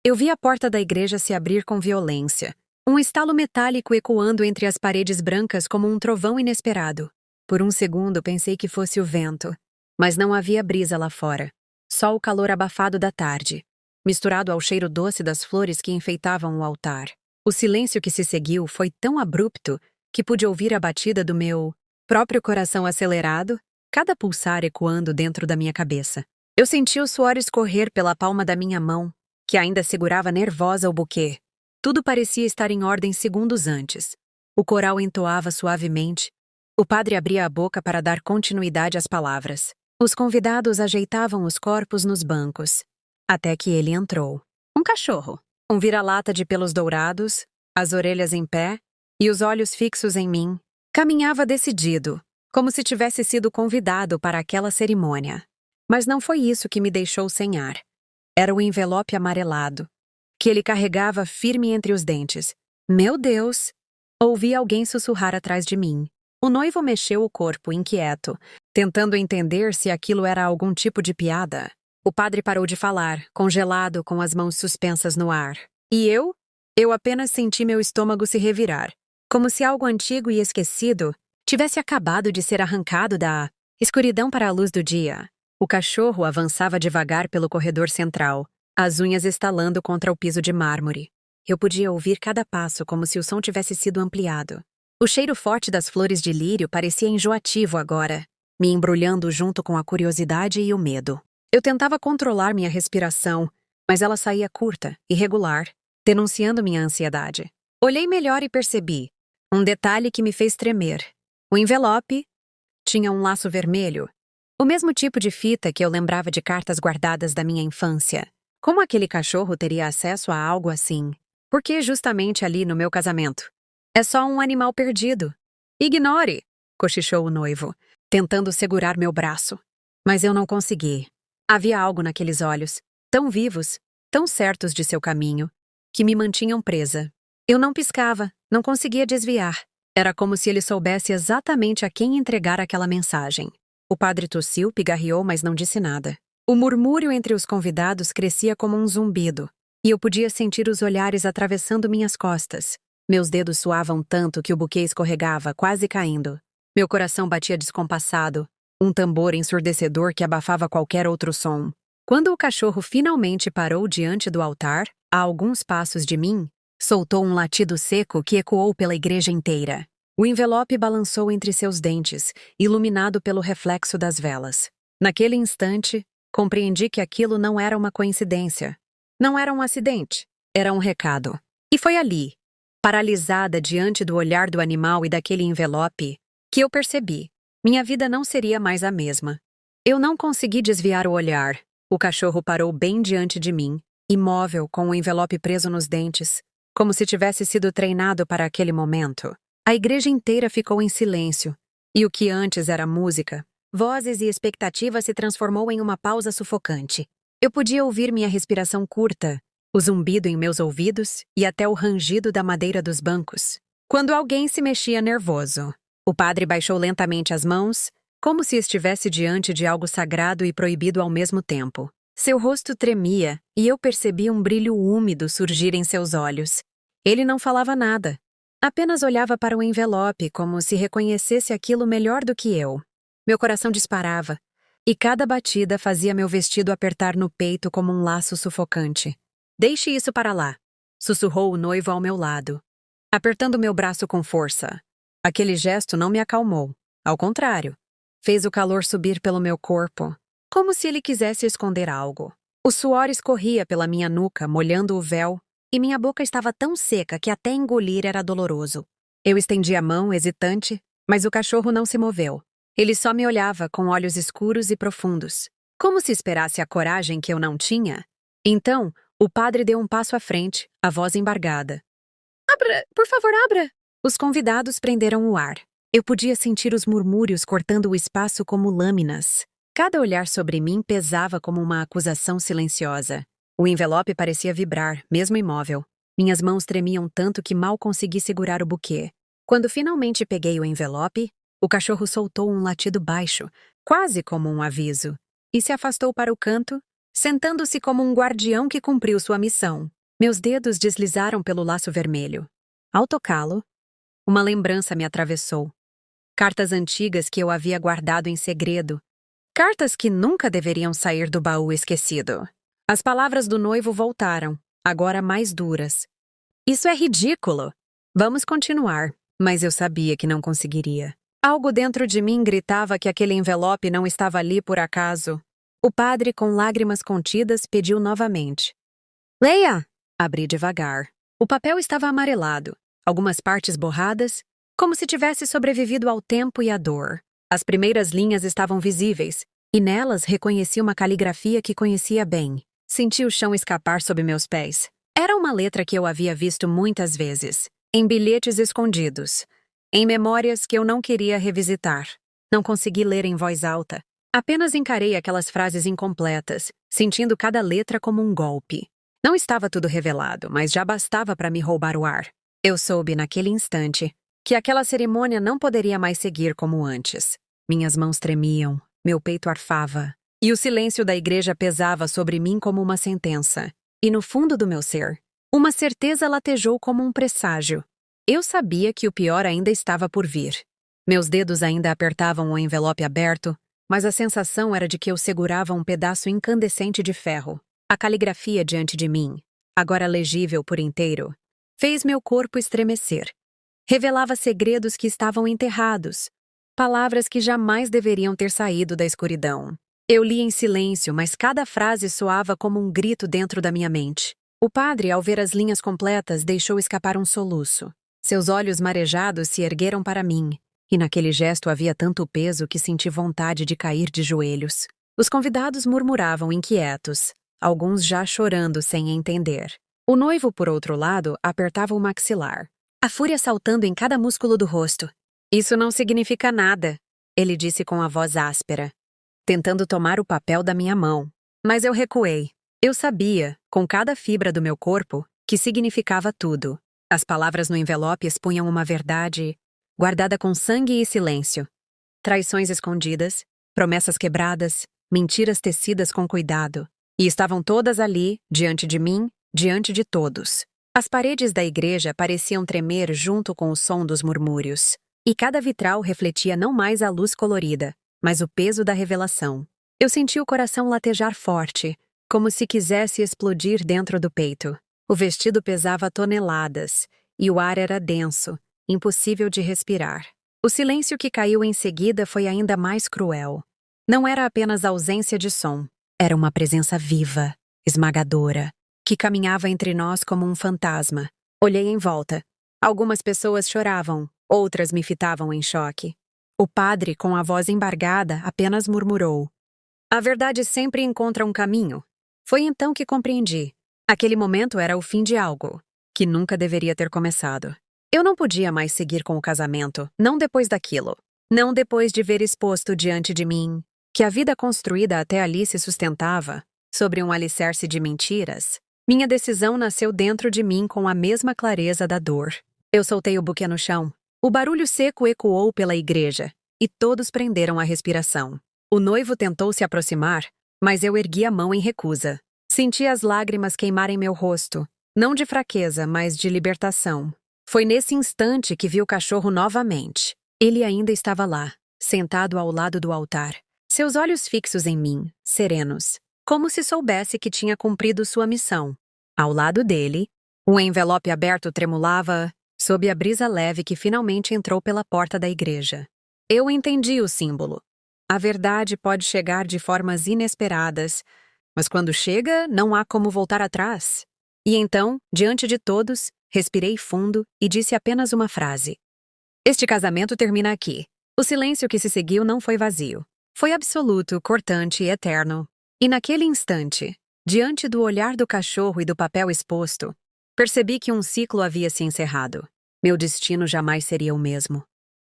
Eu vi a porta da igreja se abrir com violência, um estalo metálico ecoando entre as paredes brancas como um trovão inesperado. Por um segundo pensei que fosse o vento, mas não havia brisa lá fora, só o calor abafado da tarde, misturado ao cheiro doce das flores que enfeitavam o altar. O silêncio que se seguiu foi tão abrupto que pude ouvir a batida do meu próprio coração acelerado, cada pulsar ecoando dentro da minha cabeça. Eu senti o suor escorrer pela palma da minha mão, que ainda segurava nervosa o buquê. Tudo parecia estar em ordem segundos antes. O coral entoava suavemente. O padre abria a boca para dar continuidade às palavras. Os convidados ajeitavam os corpos nos bancos. Até que ele entrou. Um cachorro. Um vira-lata de pelos dourados, as orelhas em pé e os olhos fixos em mim. Caminhava decidido, como se tivesse sido convidado para aquela cerimônia. Mas não foi isso que me deixou sem ar. Era o envelope amarelado, que ele carregava firme entre os dentes. Meu Deus! Ouvi alguém sussurrar atrás de mim. O noivo mexeu o corpo, inquieto, tentando entender se aquilo era algum tipo de piada. O padre parou de falar, congelado, com as mãos suspensas no ar. E eu? Eu apenas senti meu estômago se revirar, como se algo antigo e esquecido tivesse acabado de ser arrancado da escuridão para a luz do dia. O cachorro avançava devagar pelo corredor central, as unhas estalando contra o piso de mármore. Eu podia ouvir cada passo como se o som tivesse sido ampliado. O cheiro forte das flores de lírio parecia enjoativo agora, me embrulhando junto com a curiosidade e o medo. Eu tentava controlar minha respiração, mas ela saía curta, irregular, denunciando minha ansiedade. Olhei melhor e percebi um detalhe que me fez tremer. O envelope tinha um laço vermelho, o mesmo tipo de fita que eu lembrava de cartas guardadas da minha infância. Como aquele cachorro teria acesso a algo assim? Por que justamente ali no meu casamento? É só um animal perdido. Ignore! Cochichou o noivo, tentando segurar meu braço. Mas eu não consegui. Havia algo naqueles olhos, tão vivos, tão certos de seu caminho, que me mantinham presa. Eu não piscava, não conseguia desviar. Era como se ele soubesse exatamente a quem entregar aquela mensagem. O padre tossiu, pigarreou, mas não disse nada. O murmúrio entre os convidados crescia como um zumbido, e eu podia sentir os olhares atravessando minhas costas. Meus dedos suavam tanto que o buquê escorregava, quase caindo. Meu coração batia descompassado, um tambor ensurdecedor que abafava qualquer outro som. Quando o cachorro finalmente parou diante do altar, a alguns passos de mim, soltou um latido seco que ecoou pela igreja inteira. O envelope balançou entre seus dentes, iluminado pelo reflexo das velas. Naquele instante, compreendi que aquilo não era uma coincidência. Não era um acidente. Era um recado. E foi ali, paralisada diante do olhar do animal e daquele envelope, que eu percebi. Minha vida não seria mais a mesma. Eu não consegui desviar o olhar. O cachorro parou bem diante de mim, imóvel, com o envelope preso nos dentes, como se tivesse sido treinado para aquele momento. A igreja inteira ficou em silêncio, e o que antes era música, vozes e expectativa se transformou em uma pausa sufocante. Eu podia ouvir minha respiração curta, o zumbido em meus ouvidos e até o rangido da madeira dos bancos. Quando alguém se mexia nervoso, o padre baixou lentamente as mãos, como se estivesse diante de algo sagrado e proibido ao mesmo tempo. Seu rosto tremia e eu percebi um brilho úmido surgir em seus olhos. Ele não falava nada. Apenas olhava para o envelope como se reconhecesse aquilo melhor do que eu. Meu coração disparava, e cada batida fazia meu vestido apertar no peito como um laço sufocante. Deixe isso para lá, sussurrou o noivo ao meu lado, apertando meu braço com força. Aquele gesto não me acalmou. Ao contrário, fez o calor subir pelo meu corpo, como se ele quisesse esconder algo. O suor escorria pela minha nuca, molhando o véu, e minha boca estava tão seca que até engolir era doloroso. Eu estendi a mão, hesitante, mas o cachorro não se moveu. Ele só me olhava com olhos escuros e profundos, como se esperasse a coragem que eu não tinha. Então, o padre deu um passo à frente, a voz embargada. Abra! Por favor, abra! Os convidados prenderam o ar. Eu podia sentir os murmúrios cortando o espaço como lâminas. Cada olhar sobre mim pesava como uma acusação silenciosa. O envelope parecia vibrar, mesmo imóvel. Minhas mãos tremiam tanto que mal consegui segurar o buquê. Quando finalmente peguei o envelope, o cachorro soltou um latido baixo, quase como um aviso, e se afastou para o canto, sentando-se como um guardião que cumpriu sua missão. Meus dedos deslizaram pelo laço vermelho. Ao tocá-lo, uma lembrança me atravessou. Cartas antigas que eu havia guardado em segredo. Cartas que nunca deveriam sair do baú esquecido. As palavras do noivo voltaram, agora mais duras. Isso é ridículo! Vamos continuar, mas eu sabia que não conseguiria. Algo dentro de mim gritava que aquele envelope não estava ali por acaso. O padre, com lágrimas contidas, pediu novamente. Leia! Abri devagar. O papel estava amarelado, algumas partes borradas, como se tivesse sobrevivido ao tempo e à dor. As primeiras linhas estavam visíveis, e nelas reconheci uma caligrafia que conhecia bem. Senti o chão escapar sob meus pés. Era uma letra que eu havia visto muitas vezes, em bilhetes escondidos, em memórias que eu não queria revisitar. Não consegui ler em voz alta. Apenas encarei aquelas frases incompletas, sentindo cada letra como um golpe. Não estava tudo revelado, mas já bastava para me roubar o ar. Eu soube, naquele instante, que aquela cerimônia não poderia mais seguir como antes. Minhas mãos tremiam, meu peito arfava, e o silêncio da igreja pesava sobre mim como uma sentença. E no fundo do meu ser, uma certeza latejou como um presságio. Eu sabia que o pior ainda estava por vir. Meus dedos ainda apertavam o envelope aberto, mas a sensação era de que eu segurava um pedaço incandescente de ferro. A caligrafia diante de mim, agora legível por inteiro, fez meu corpo estremecer. Revelava segredos que estavam enterrados, palavras que jamais deveriam ter saído da escuridão. Eu li em silêncio, mas cada frase soava como um grito dentro da minha mente. O padre, ao ver as linhas completas, deixou escapar um soluço. Seus olhos marejados se ergueram para mim, e naquele gesto havia tanto peso que senti vontade de cair de joelhos. Os convidados murmuravam inquietos, alguns já chorando sem entender. O noivo, por outro lado, apertava o maxilar, a fúria saltando em cada músculo do rosto. Isso não significa nada, ele disse com a voz áspera, tentando tomar o papel da minha mão. Mas eu recuei. Eu sabia, com cada fibra do meu corpo, que significava tudo. As palavras no envelope expunham uma verdade guardada com sangue e silêncio. Traições escondidas, promessas quebradas, mentiras tecidas com cuidado. E estavam todas ali, diante de mim, diante de todos. As paredes da igreja pareciam tremer junto com o som dos murmúrios. E cada vitral refletia não mais a luz colorida, mas o peso da revelação. Eu senti o coração latejar forte, como se quisesse explodir dentro do peito. O vestido pesava toneladas, e o ar era denso, impossível de respirar. O silêncio que caiu em seguida foi ainda mais cruel. Não era apenas ausência de som. Era uma presença viva, esmagadora, que caminhava entre nós como um fantasma. Olhei em volta. Algumas pessoas choravam, outras me fitavam em choque. O padre, com a voz embargada, apenas murmurou. A verdade sempre encontra um caminho. Foi então que compreendi. Aquele momento era o fim de algo, que nunca deveria ter começado. Eu não podia mais seguir com o casamento, não depois daquilo. Não depois de ver exposto diante de mim que a vida construída até ali se sustentava sobre um alicerce de mentiras. Minha decisão nasceu dentro de mim com a mesma clareza da dor. Eu soltei o buquê no chão. O barulho seco ecoou pela igreja, e todos prenderam a respiração. O noivo tentou se aproximar, mas eu ergui a mão em recusa. Senti as lágrimas queimarem meu rosto, não de fraqueza, mas de libertação. Foi nesse instante que vi o cachorro novamente. Ele ainda estava lá, sentado ao lado do altar. Seus olhos fixos em mim, serenos, como se soubesse que tinha cumprido sua missão. Ao lado dele, um envelope aberto tremulava sob a brisa leve que finalmente entrou pela porta da igreja. Eu entendi o símbolo. A verdade pode chegar de formas inesperadas, mas quando chega, não há como voltar atrás. E então, diante de todos, respirei fundo e disse apenas uma frase. Este casamento termina aqui. O silêncio que se seguiu não foi vazio. Foi absoluto, cortante e eterno. E naquele instante, diante do olhar do cachorro e do papel exposto, percebi que um ciclo havia se encerrado. Meu destino jamais seria o mesmo.